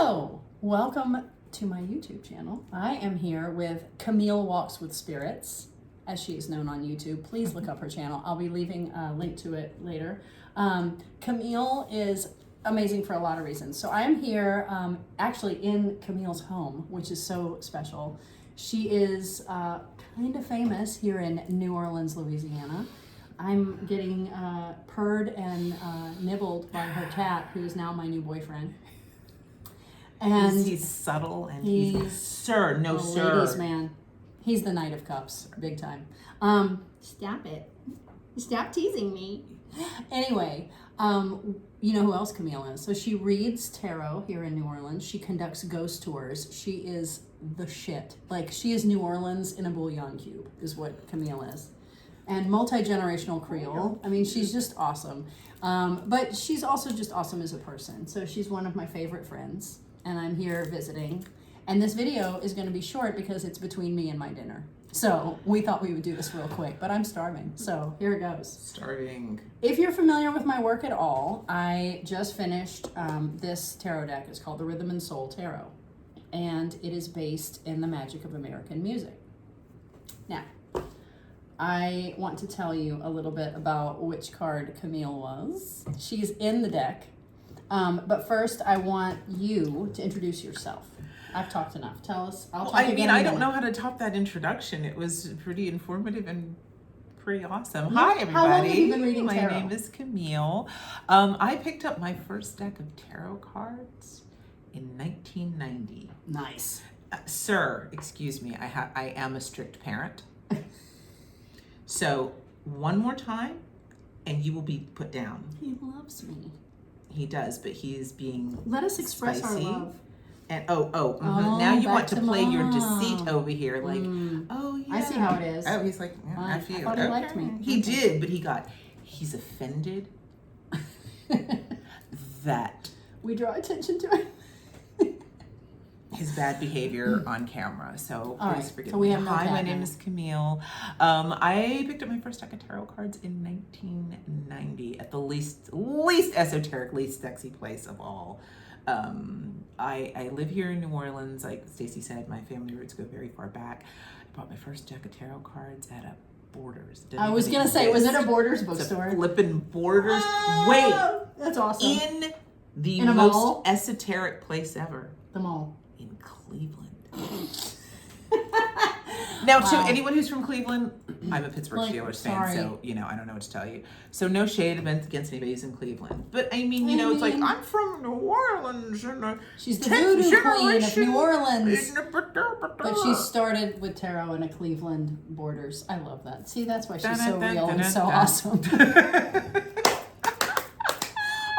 Hello, welcome to my YouTube channel. I am here with Kamille Walks with Spirits, as she is known on YouTube. Please look up her channel. I'll be leaving a link to it later. Kamille is amazing for a lot of reasons. So I am here actually in Kamille's home, which is so special. She is kind of famous here in New Orleans, Louisiana. I'm getting purred and nibbled by her cat, who is now my new boyfriend. And he's subtle and he's sir, no sir. Ladies man. He's the Knight of Cups, big time. Stop it. Stop teasing me. Anyway, you know who else Kamille is. So she reads tarot here in New Orleans. She conducts ghost tours. She is the shit. Like, she is New Orleans in a bouillon cube, is what Kamille is. And multi-generational Creole. I mean, she's just awesome. But she's also just awesome as a person. So she's one of my favorite friends. And I'm here visiting. And this video is going to be short because it's between me and my dinner. So we thought we would do this real quick, but I'm starving. So here it goes. Starving. If you're familiar with my work at all, I just finished this tarot deck. It's called the Rhythm and Soul Tarot. And it is based in the magic of American music. Now, I want to tell you a little bit about which card Kamille was. She's in the deck. But first, I want you to introduce yourself. I've talked enough. Tell us. I don't know how to top that introduction. It was pretty informative and pretty awesome. Hi, everybody. How long have you been reading tarot? My name is Kamille. I picked up my first deck of tarot cards in 1990. Nice. Sir, excuse me. I am a strict parent. So one more time, and you will be put down. He loves me. He does, but he is being Let us express spicy. our love. And now you want to play your mom. deceit over here, like, oh yeah. I see how it is. Oh, he's like, yeah, I F you. thought he liked me. He did, but he's offended that We draw attention to it. his bad behavior on camera. So All please right, forgive so we me. have no Hi, cat my name now. is Kamille. I picked up my first deck of tarot cards in 1990 at the least esoteric, least sexy place of all. I live here in New Orleans. Like Stacey said, my family roots go very far back. I bought my first deck of tarot cards at a Borders. I was going to say, was it a Borders bookstore? It's a flippin' Borders. Oh, Wait. That's awesome. In the In a most mall? esoteric place ever. The mall. In Cleveland. Now, Wow. to anyone who's from Cleveland, I'm a Pittsburgh Like, Steelers fan, sorry. so, I don't know what to tell you. So no shade against anybody who's in Cleveland. But, I mean, it's like, I'm from New Orleans. And She's the voodoo queen of New Orleans. But But she started with tarot in a Cleveland Borders. I love that. See, that's why she's so real and so awesome.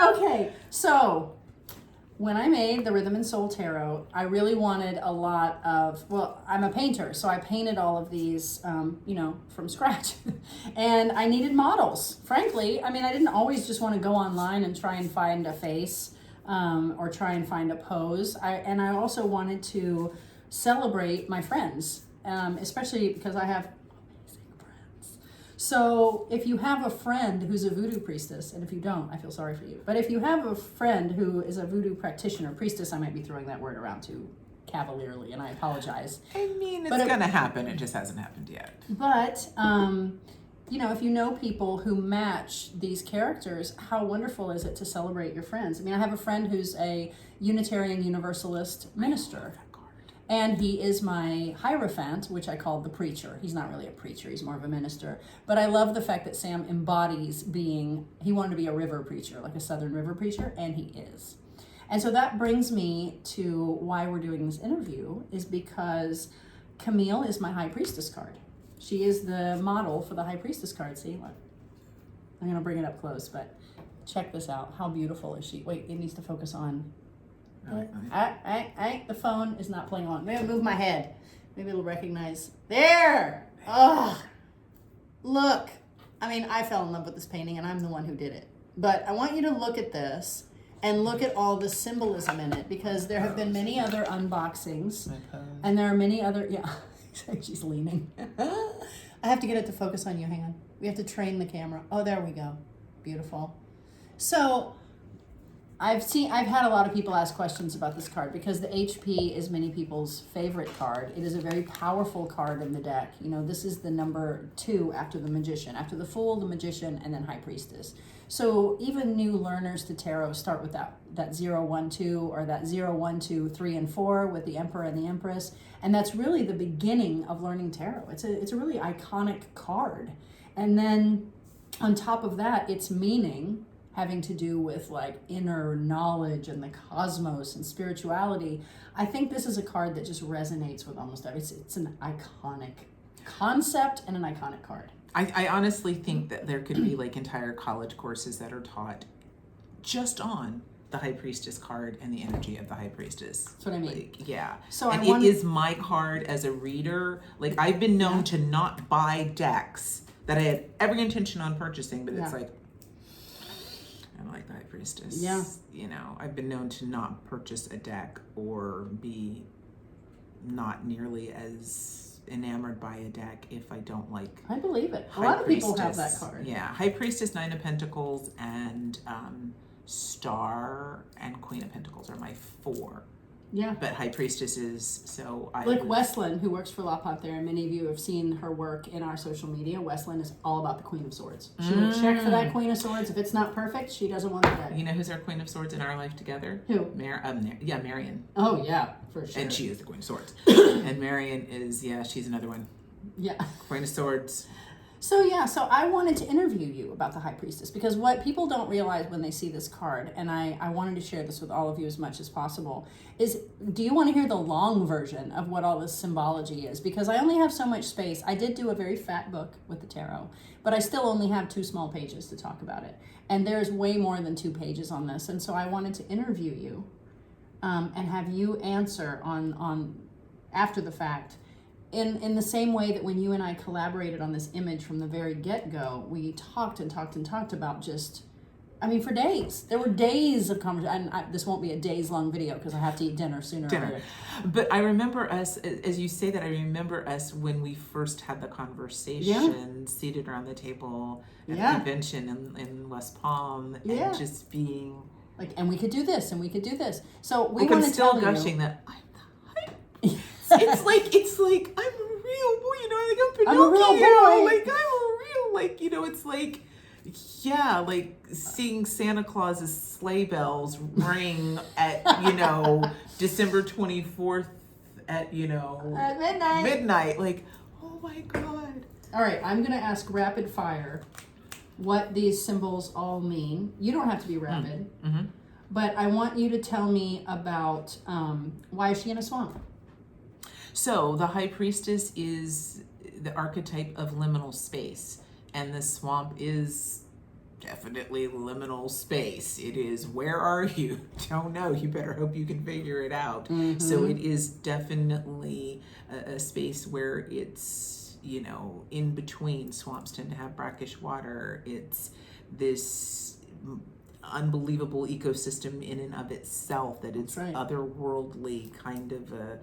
Okay, so when I made the Rhythm and Soul Tarot, I really wanted a lot of, I'm a painter, so I painted all of these, from scratch. And I needed models, frankly. I mean, I didn't always just want to go online and try and find a face or try and find a pose. I also wanted to celebrate my friends, especially because I have amazing friends. So if you have a friend who's a voodoo priestess, and if you don't, I feel sorry for you. But if you have a friend who is a voodoo practitioner, priestess, I might be throwing that word around too cavalierly, and I apologize. I mean, it's going to happen. It just hasn't happened yet. But, if you know people who match these characters, how wonderful is it to celebrate your friends? I mean, I have a friend who's a Unitarian Universalist minister. And he is my Hierophant, which I call the preacher. He's not really a preacher, he's more of a minister. But I love the fact that Sam embodies he wanted to be a river preacher, like a Southern river preacher, and he is. And so that brings me to why we're doing this interview, is because Kamille is my High Priestess card. She is the model for the High Priestess card. See, look. I'm going to bring it up close, but check this out. How beautiful is she? Wait, it needs to focus on... The phone is not playing on. Maybe I'll move my head. Maybe it'll recognize. There! Oh, look. I mean, I fell in love with this painting, and I'm the one who did it. But I want you to look at this and look at all the symbolism in it, because there have been many other unboxings, and there are many other. Yeah, she's leaning. I have to get it to focus on you. Hang on. We have to train the camera. Oh, there we go. Beautiful. So I've had a lot of people ask questions about this card because the HP is many people's favorite card. It is a very powerful card in the deck. You know, this is the number 2 after the Magician. After the Fool, the Magician, and then High Priestess. So even new learners to tarot start with that 0, 1, 2 or that 0, 1, 2, 3, and 4 with the Emperor and the Empress. And that's really the beginning of learning tarot. It's a really iconic card. And then on top of that, its meaning having to do with like inner knowledge and the cosmos and spirituality. I think this is a card that just resonates with almost everything. It's an iconic concept and an iconic card. I honestly think that there could be like entire college courses that are taught just on the High Priestess card and the energy of the High Priestess. That's what I mean. Like, yeah. So and it is my card as a reader. Like I've been known to not buy decks that I had every intention on purchasing, but it's like, I like the High Priestess. Yeah. You know, I've been known to not purchase a deck or be not nearly as enamored by a deck if I don't like. I believe it. A High lot of people Priestess. have that card. Yeah, High Priestess, 9 of Pentacles, and Star and Queen of Pentacles are my 4. Yeah. But High Priestess is so. Like Wesleyan, who works for La Pot there, and many of you have seen her work in our social media. Wesleyan is all about the Queen of Swords. She will check for that Queen of Swords. If it's not perfect, she doesn't want it dead. You know who's our Queen of Swords in our life together? Who? Marion. Oh yeah, for sure. And she is the Queen of Swords. And Marion is, she's another one. Yeah. Queen of Swords. So I wanted to interview you about the High Priestess because what people don't realize when they see this card, and I wanted to share this with all of you as much as possible, is do you want to hear the long version of what all this symbology is? Because I only have so much space. I did do a very fat book with the tarot, but I still only have 2 small pages to talk about it. And there's way more than 2 pages on this. And so I wanted to interview you and have you answer on after the fact. In the same way that when you and I collaborated on this image from the very get-go, we talked and talked and talked about just, for days. There were days of conversation. And this won't be a days-long video because I have to eat dinner sooner or later. But I remember us, as you say that, I remember us when we first had the conversation, seated around the table at the convention in West Palm, and just being... like, and we could do this, and we could do this. So we want to tell you... I'm still gushing that... It's like I'm a real boy, like I'm Pinocchio. I'm a real boy. Like I'm a real, it's like, like seeing Santa Claus's sleigh bells ring at, December 24th at, at midnight. Like, oh my God. All right, I'm going to ask rapid fire what these symbols all mean. You don't have to be rapid, but I want you to tell me about why is she in a swamp? So the High Priestess is the archetype of liminal space, and the swamp is definitely liminal space. It is, where are you? Don't know. You better hope you can figure it out. So it is definitely a space where it's, in between. Swamps tend to have brackish water. It's this unbelievable ecosystem in and of itself that it's otherworldly, kind of a...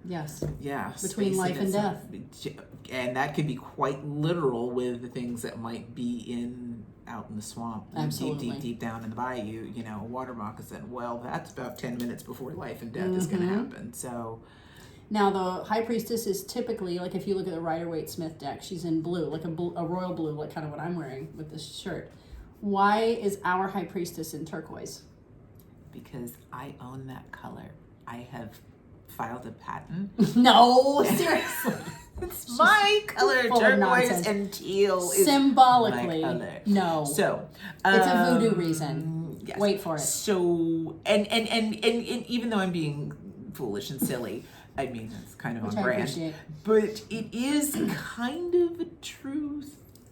Yes. Yeah. Between life and death. And that could be quite literal with the things that might be out in the swamp. Absolutely. Deep down in the bayou, a water moccasin. Well, that's about 10 minutes before life and death is going to happen. So... Now, the High Priestess is typically, like if you look at the Rider-Waite-Smith deck, she's in blue, like a royal blue, like kind of what I'm wearing with this shirt. Why is our High Priestess in turquoise? Because I own that color. I have filed a patent. No, seriously. It's my color. Turquoise and teal is symbolically my color. No. So it's a voodoo reason. Yes. Wait for it. So and even though I'm being foolish and silly, it's kind of Which on I brand. appreciate. But it is kind of a true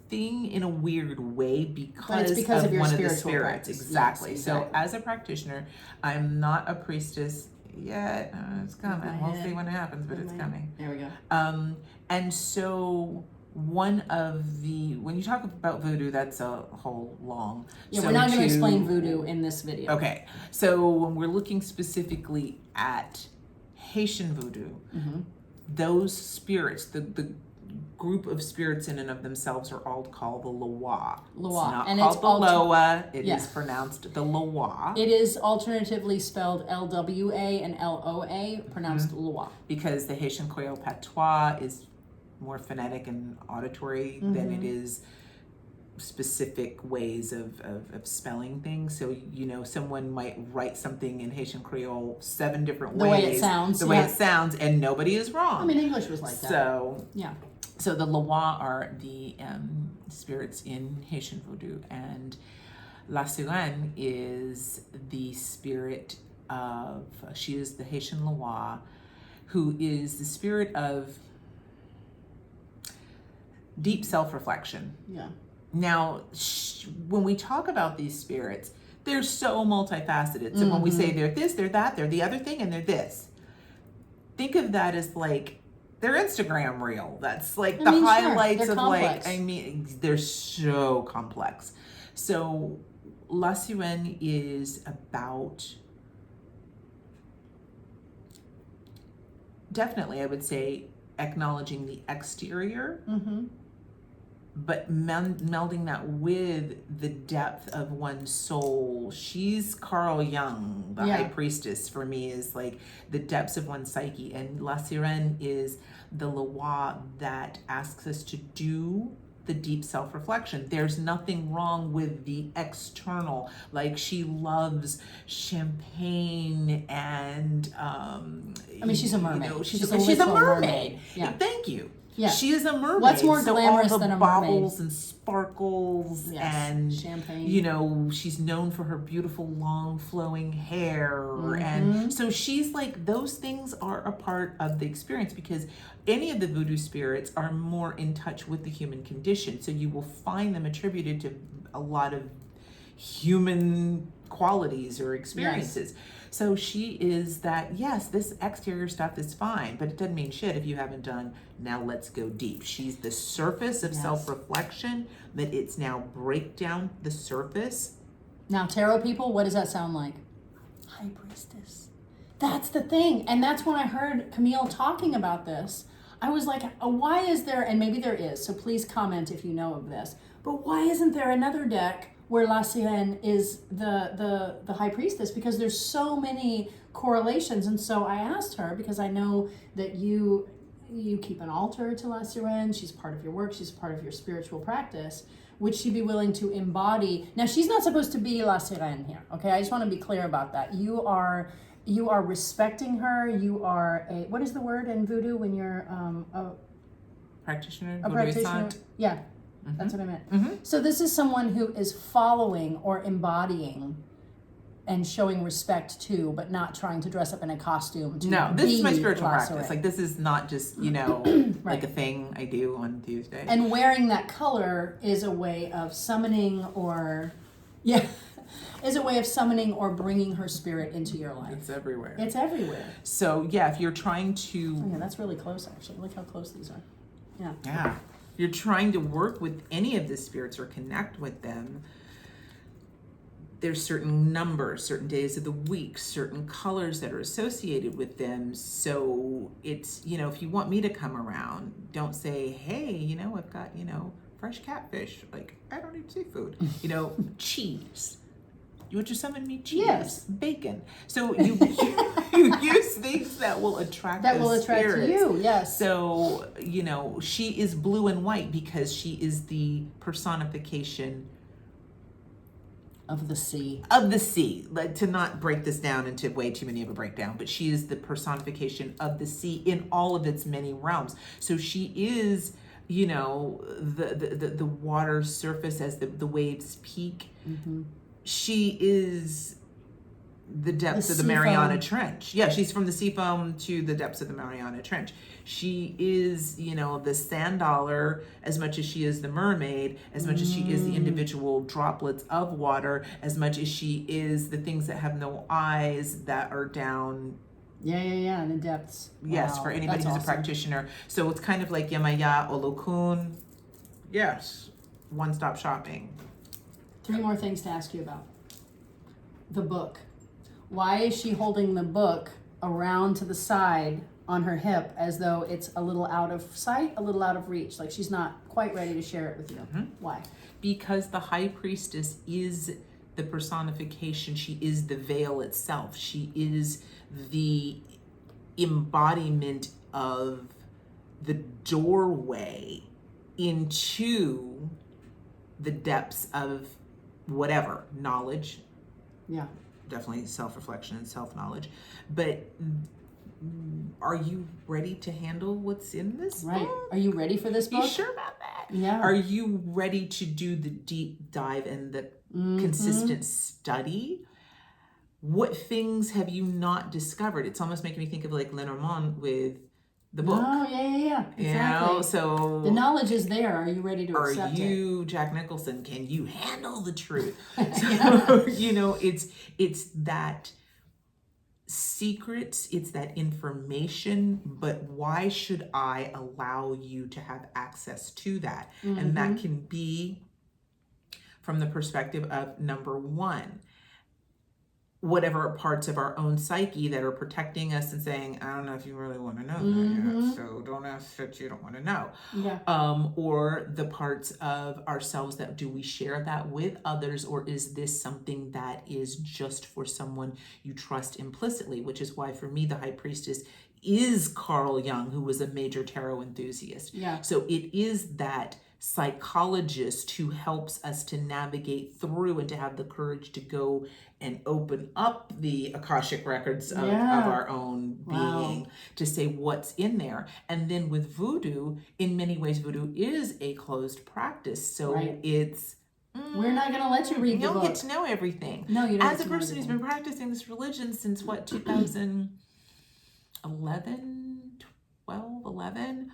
thing in a weird way because of your one of the spiritual spirits. practice. Exactly. Yes, So as a practitioner, I'm not a priestess yet. It's coming. We'll see when it happens, but it's coming. There we go. And so when you talk about voodoo, that's a whole long. Yeah, we're not going to explain voodoo in this video. Okay. So when we're looking specifically at Haitian voodoo, those spirits, the group of spirits in and of themselves are all called the Loa. Loa. It's not And called it's the Loa. It Yeah. is pronounced the Loa. It is alternatively spelled LWA and LOA, pronounced Loa. Because the Haitian Creole patois is more phonetic and auditory than it is specific ways of spelling things. So, you know, someone might write something in Haitian Creole 7 different ways. The way it sounds. The way it sounds, and nobody is wrong. I mean, English was like that. So the Loa are the spirits in Haitian Voodoo, and Lasirenne is the spirit of, she is the Haitian Loa, who is the spirit of deep self-reflection. Yeah. Now, when we talk about these spirits, they're so multifaceted. So when we say they're this, they're that, they're the other thing, and they're this, think of that as like their Instagram reel. That's like the highlights of complex. like, I mean, they're so complex. So Lasirenne is about, definitely, I would say, acknowledging the exterior, but melding that with the depth of one's soul. She's Carl Jung, the High Priestess, for me, is like the depths of one's psyche. And Lasirenne is the Loa that asks us to do the deep self-reflection. There's nothing wrong with the external. Like, she loves champagne and I mean, she's a mermaid. You know, she's a a mermaid. mermaid. Yeah. Thank you. Yeah. She is a mermaid. What's more glamorous so all the than a baubles mermaid? and sparkles and champagne. You know, she's known for her beautiful long flowing hair, and so she's like, those things are a part of the experience, because any of the voodoo spirits are more in touch with the human condition. So you will find them attributed to a lot of human qualities or experiences. So she is that, yes, this exterior stuff is fine, but it doesn't mean shit if you haven't done, now let's go deep. She's the surface of self-reflection, but it's now break down the surface. Now, tarot people, what does that sound like? High Priestess. That's the thing. And that's when I heard Kamille talking about this. I was like, why is there, and maybe there is, so please comment if you know of this, but why isn't there another deck where Lasirenne is the High Priestess? Because there's so many correlations. And so I asked her, because I know that you keep an altar to Lasirenne, she's part of your work, she's part of your spiritual practice. Would she be willing to embody? Now, she's not supposed to be Lasirenne here, okay? I just want to be clear about that. You are respecting her. You are a, what is the word in voodoo when you're a Practitioner? A practitioner. Yeah. That's what I meant. So this is someone who is following or embodying and showing respect to, but not trying to dress up in a costume to No, this is my be spiritual Lasirenne. practice. Like, this is not just, you know, like a thing I do on Tuesday. And wearing that color is a way of summoning or, is a way of summoning or bringing her spirit into your life. It's everywhere. It's everywhere. So, yeah, if you're trying to... Oh, yeah, that's really close, actually. Look how close these are. Yeah. Yeah. You're trying to work with any of the spirits or connect with them, there's certain numbers, certain days of the week, certain colors that are associated with them. So it's, you know, if you want me to come around, don't say, hey, you know, I've got, you know, fresh catfish. Like, I don't eat seafood. You know, cheese. Would you summon me cheese? Yes. Bacon. So you use things that will attract spirits. You, yes. So, you know, she is blue and white because she is the personification of the sea. Of the sea. Like, to not break this down into way too many of a breakdown, but she is the personification of the sea in all of its many realms. So she is, you know, the water surface as the waves peak. She is the depths of the Mariana Trench. Yeah, she's from the sea foam to the depths of the Mariana Trench. She is, you know, the sand dollar as much as she is the mermaid, as much as she is the individual droplets of water, as much as she is the things that have no eyes that are down. Yeah, in the depths. Yes, for anybody who's a practitioner. So it's kind of like Yamaya Olokun. Yes, one-stop shopping. 3 more things to ask you about. The book. Why is she holding the book around to the side on her hip as though it's a little out of sight, a little out of reach. Like she's not quite ready to share it with you. Why? Because the high priestess is the personification. She is the veil itself. She is the embodiment of the doorway into the depths of whatever knowledge. Yeah. Definitely self-reflection and self-knowledge. But are you ready to handle what's in this Right. book? Are you ready for this book? You sure about that? Yeah. Are you ready to do the deep dive and the consistent study? What things have you not discovered? It's almost making me think of like Lenormand with the book. Oh, yeah. Exactly. You know, so the knowledge is there. Are you ready to accept it? Are you Jack Nicholson? Can you handle the truth? So, you know, it's that secrets, it's that information, but why should I allow you to have access to that? And that can be from the perspective of number one, whatever parts of our own psyche that are protecting us and saying, I don't know if you really want to know that yet, so don't ask that you don't want to know. Yeah. Or the parts of ourselves that do we share that with others, or is this something that is just for someone you trust implicitly, which is why for me, the high priestess is Carl Jung, who was a major tarot enthusiast. Yeah. So it is that psychologist who helps us to navigate through and to have the courage to go and open up the Akashic records of our own being to say what's in there. And then with voodoo, in many ways, voodoo is a closed practice. So it's... we're not going to let you read the book. You don't get to know everything. No, you don't. As a person who's been practicing this religion since, 2011, 12, 11...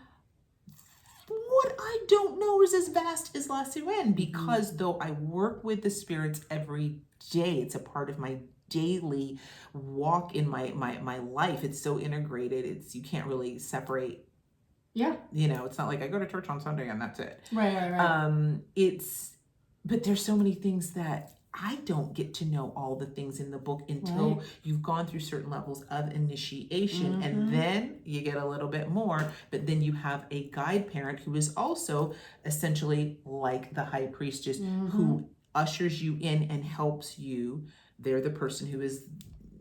what I don't know is as vast as Lasirenne, because though I work with the spirits every day, it's a part of my daily walk in my life. It's so integrated. You can't really separate. Yeah. You know, it's not like I go to church on Sunday and that's it. Right. But there's so many things that I don't get to know all the things in the book until you've gone through certain levels of initiation, and then you get a little bit more, but then you have a guide parent who is also essentially like the high priestess who ushers you in and helps you. They're the person who is,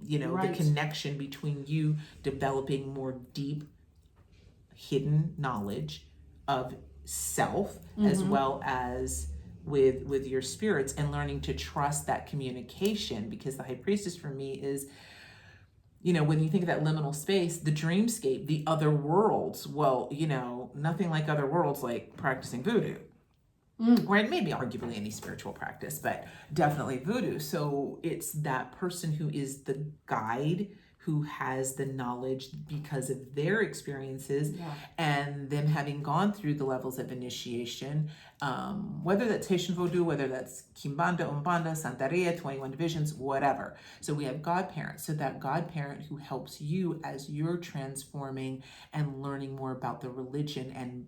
you know, the connection between you developing more deep hidden knowledge of self as well as with your spirits, and learning to trust that communication, because the high priestess for me is, you know, when you think of that liminal space, the dreamscape, the other worlds, well, you know, nothing like other worlds like practicing voodoo. Right? Maybe arguably any spiritual practice, but definitely voodoo. So it's that person who is the guide, who has the knowledge because of their experiences and them having gone through the levels of initiation, whether that's Haitian Voodoo, whether that's Kimbanda, Umbanda, Santeria, 21 divisions, whatever. So we have godparents. So that godparent who helps you as you're transforming and learning more about the religion, and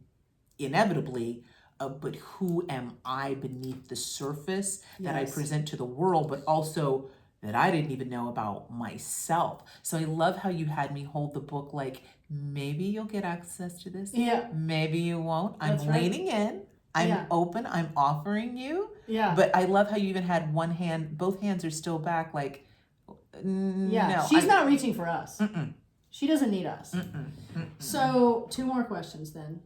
inevitably, but who am I beneath the surface that I present to the world, but also that I didn't even know about myself. So I love how you had me hold the book like, maybe you'll get access to this. Yeah. Maybe you won't. I'm leaning in. I'm open. I'm offering you. Yeah. But I love how you even had one hand, both hands are still back, like, no. She's not reaching for us. She doesn't need us. So 2 more questions then.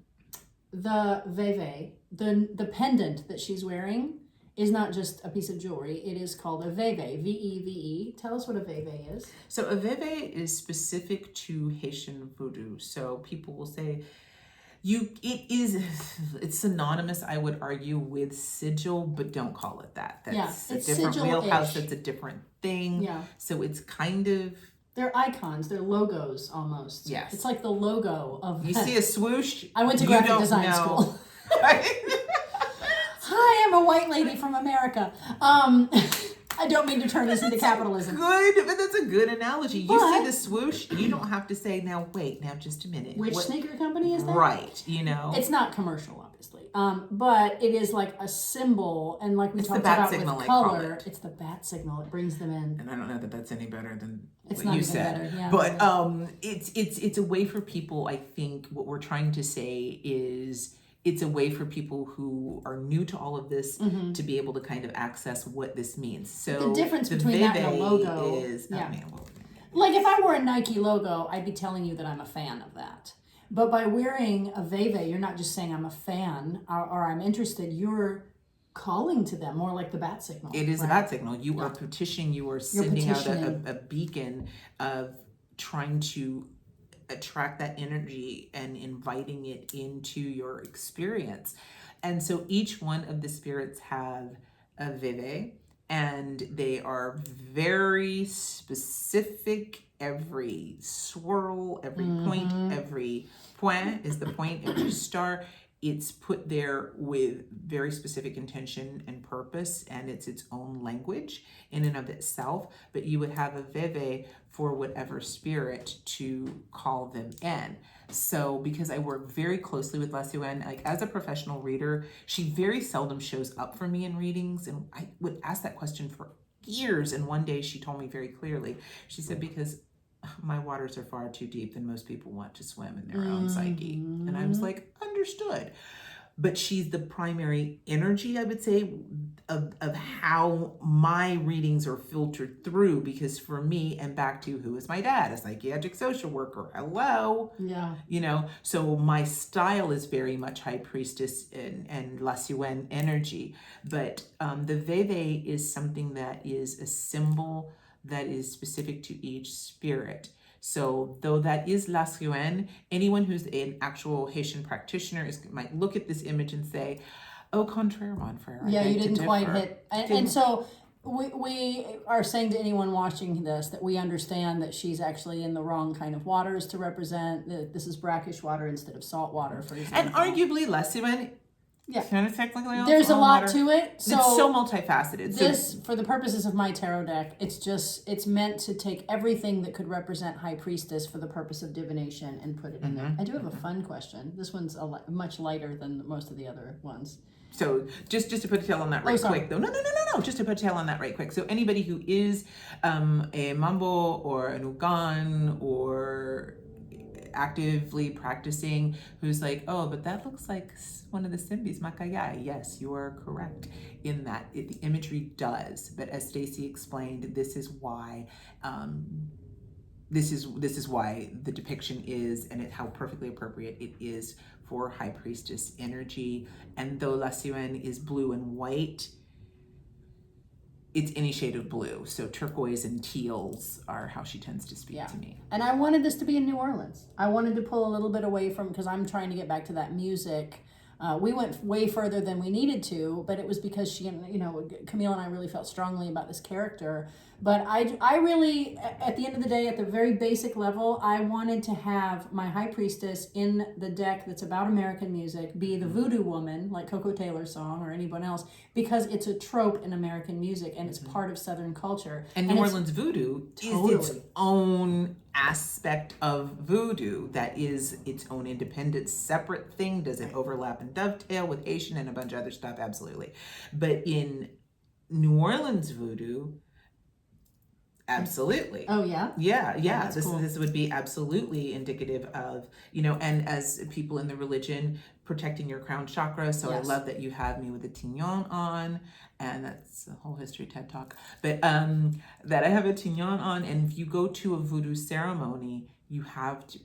The veve, the pendant that she's wearing, is not just a piece of jewelry. It is called a veve, V-E-V-E. Tell us what a veve is. So a veve is specific to Haitian Voodoo. So people will say, it's synonymous, I would argue, with sigil, but don't call it that. That's a different wheelhouse. That's a different thing. Yeah. So it's kind of... They're icons. They're logos almost. Yes. It's like the logo of... You see a swoosh? I went to graphic design school. Hi, I'm a white lady from America. I don't mean to turn this into capitalism. Good, but that's a good analogy. You see the swoosh, you don't have to say, now just a minute. Which sneaker company is that? Right, you know. It's not commercial, obviously. obviously. But it is like a symbol, and like we It's the talked bat about signal, with I call color, it. it's the bat signal. It brings them in. And I don't know that that's any better than It's what not you even said. better, yeah. But it's a way for people, I think what we're trying to say is it's a way for people who are new to all of this to be able to kind of access what this means. So The difference the between that and a Veve logo, is yeah. well, Like if I wore a Nike logo, I'd be telling you that I'm a fan of that. But by wearing a Veve, you're not just saying I'm a fan or I'm interested. You're calling to them, more like the bat signal. it is right? a bat signal. You are petitioning. You are sending out petitioning. a beacon of trying to attract that energy and inviting it into your experience. And so each one of the spirits have a Veve, and they are very specific. Every swirl, every point, every point is the point, every star, it's put there with very specific intention and purpose, and it's its own language in and of itself. But you would have a Veve for whatever spirit to call them in. So because I work very closely with Lasirenne, like as a professional reader, she very seldom shows up for me in readings, and I would ask that question for years. And one day she told me very clearly, she said, because my waters are far too deep and most people want to swim in their own psyche. And I was like, understood. But she's the primary energy, I would say, of how my readings are filtered through. Because for me, and back to who is my dad, a psychiatric social worker, hello. Yeah. You know, so my style is very much High Priestess and Lasirenne energy. But the Veve is something that is a symbol that is specific to each spirit. So though that is Lasirenne, anyone who's an actual Haitian practitioner might look at this image and say, oh, contraire, mon frère. Yeah, you didn't quite hit. And so we are saying to anyone watching this that we understand that she's actually in the wrong kind of waters to represent. That this is brackish water instead of salt water, for example. And arguably Lasirenne, kind of technically there's a lot water. to it. So it's so multifaceted. This, for the purposes of my tarot deck, it's meant to take everything that could represent High Priestess for the purpose of divination and put it in there. I do have a fun question. This one's much lighter than most of the other ones. So just to put a tail on that right quick, though. No. Just to put a tail on that right quick. So anybody who is a Mambo or an Ugan or actively practicing who's like, oh, but that looks like one of the Simbis, Makaya. Yes, you are correct in that the imagery does. But as Stacey explained, this is why this is why the depiction is, and how perfectly appropriate it is for High Priestess energy. And though Lasirenne is blue and white, it's any shade of blue. So turquoise and teals are how she tends to speak to me. And I wanted this to be in New Orleans. I wanted to pull a little bit away from, because I'm trying to get back to that music. We went way further than we needed to, but it was because she and, Kamille and I really felt strongly about this character. But I really, at the end of the day, at the very basic level, I wanted to have my High Priestess in the deck that's about American music be the voodoo woman, like Coco Taylor's song or anyone else, because it's a trope in American music and it's part of Southern culture. And New Orleans voodoo is its own aspect of voodoo that is its own independent, separate thing. Does it overlap and dovetail with Haitian and a bunch of other stuff? Absolutely. But in New Orleans voodoo, absolutely. Oh yeah? Yeah. Cool. This would be absolutely indicative of, and as people in the religion, protecting your crown chakra. So yes. I love that you have me with a tignon on, and that's a whole history TED talk. But that I have a tignon on, and if you go to a voodoo ceremony, you have to,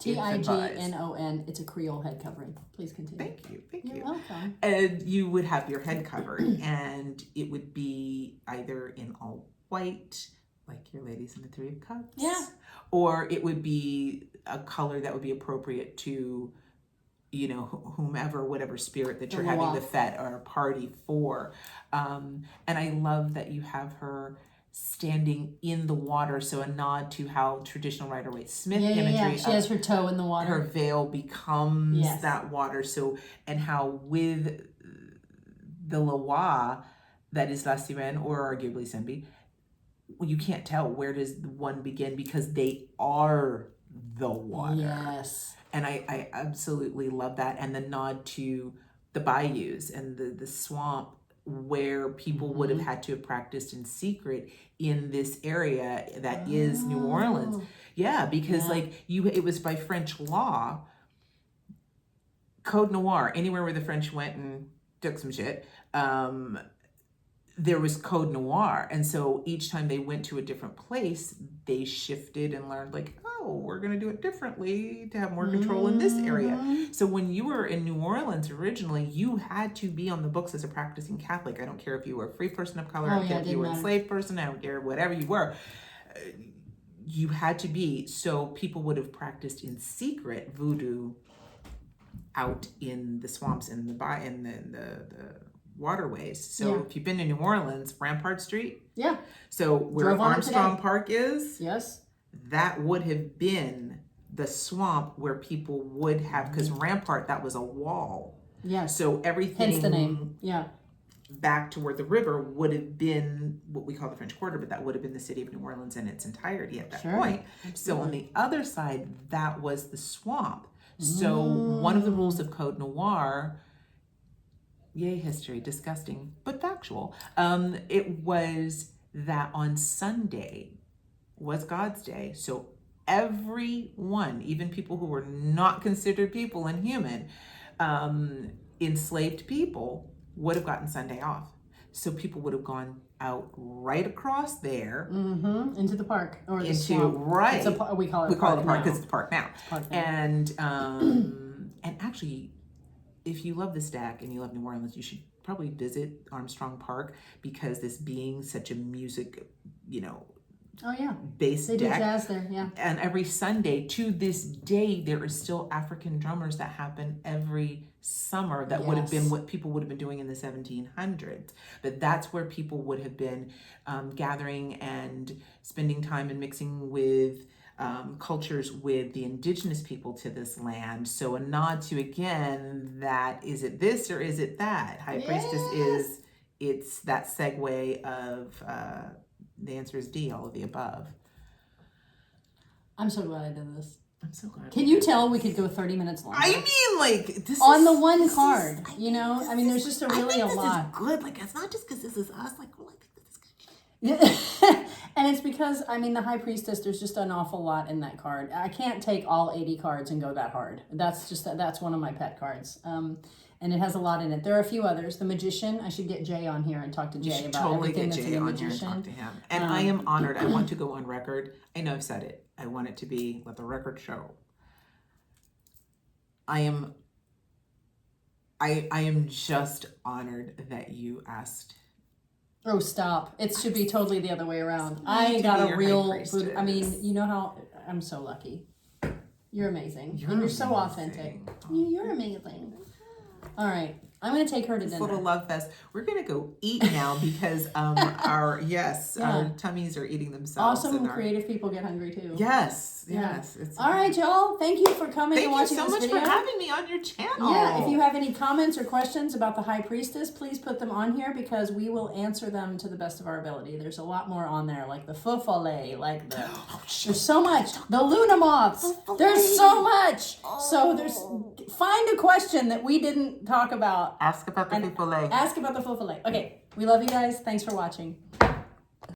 Tignon. It's a Creole head covering. Please continue. Thank you. You're welcome. And you would have your head covered, and it would be either in all white, like your ladies in the Three of Cups. Yeah. Or it would be a color that would be appropriate to, whomever, whatever spirit that you're having the fete or party for. And I love that you have her standing in the water, so a nod to how traditional Rider-Waite Smith imagery. Yeah. She has her toe in the water. Her veil becomes that water. So, and how with the Loa, that is Lasirenne or arguably Simbi, you can't tell where does one begin because they are the water. Yes. And I absolutely love that. And the nod to the bayous and the swamp where people would have had to have practiced in secret in this area that is New Orleans. Yeah, because like it was by French law, Code Noir, anywhere where the French went and took some shit, there was Code Noir. And so each time they went to a different place, they shifted and learned like, oh, we're going to do it differently to have more control in this area. So when you were in New Orleans originally, you had to be on the books as a practicing Catholic. I don't care if you were a free person of color, I don't care if you were a enslaved person, I don't care whatever you were. You had to be. So people would have practiced in secret voodoo out in the swamps and the waterways. So if you've been to New Orleans, Rampart Street. Yeah. So where Armstrong Park is. Yes. That would have been the swamp where people would have, because Rampart, that was a wall. Yes. So everything. Hence the name. Yeah. Back to where the river would have been what we call the French Quarter, but that would have been the city of New Orleans in its entirety at that point. Absolutely. So on the other side, that was the swamp. So one of the rules of Code Noir, yay history, disgusting, but factual, it was that on Sunday was God's day. So everyone, even people who were not considered people and human, enslaved people, would have gotten Sunday off. So people would have gone out right across there into the park or the swamp. Right. We call it a park because it's a park now. And actually, if you love the Stack and you love New Orleans, you should probably visit Armstrong Park, because this being such a music, based they do jazz there, and every Sunday to this day there is still African drummers that happen every summer that would have been what people would have been doing in the 1700s, but that's where people would have been gathering and spending time and mixing with cultures with the indigenous people to this land. So a nod to, again, that is it this or is it that? High Priestess it's that segue of the answer is D, all of the above. I'm so glad I did this. I'm so glad. Can you tell we could go 30 minminutes longer? I mean, like, this on the one card, I mean, there's just really a lot. This is good. Like, it's not just because this is us. Like, well, I think this is good. And it's because, I mean, the High Priestess, there's just an awful lot in that card. I can't take all 80 cards and go that hard. That's one of my pet cards. And it has a lot in it. There are a few others. The Magician, I should get Jay on here and talk to Jay about everything that's in the Magician. Here and talk to him. And I am honored. I want to go on record. I know I've said it. I want it to be, let the record show. I am just honored that you asked. Oh, stop. It should be totally the other way around. I got a real food. I mean, you know how I'm so lucky. You're amazing. You're so authentic. You're amazing. All right. I'm going to take her to dinner. Little love fest. We're going to go eat now because our tummies are eating themselves. Awesome creative people get hungry too. Yes. All right, y'all. Thank you for coming and watching this video. Thank you so much for having me on your channel. Yeah. If you have any comments or questions about the High Priestess, please put them on here because we will answer them to the best of our ability. There's a lot more on there, like the Fufale, like the there's so much. The Luna Moths. There's so much. So find a question that we didn't talk about. Ask about the Fufale. Ask about the Fufale. Okay. We love you guys. Thanks for watching.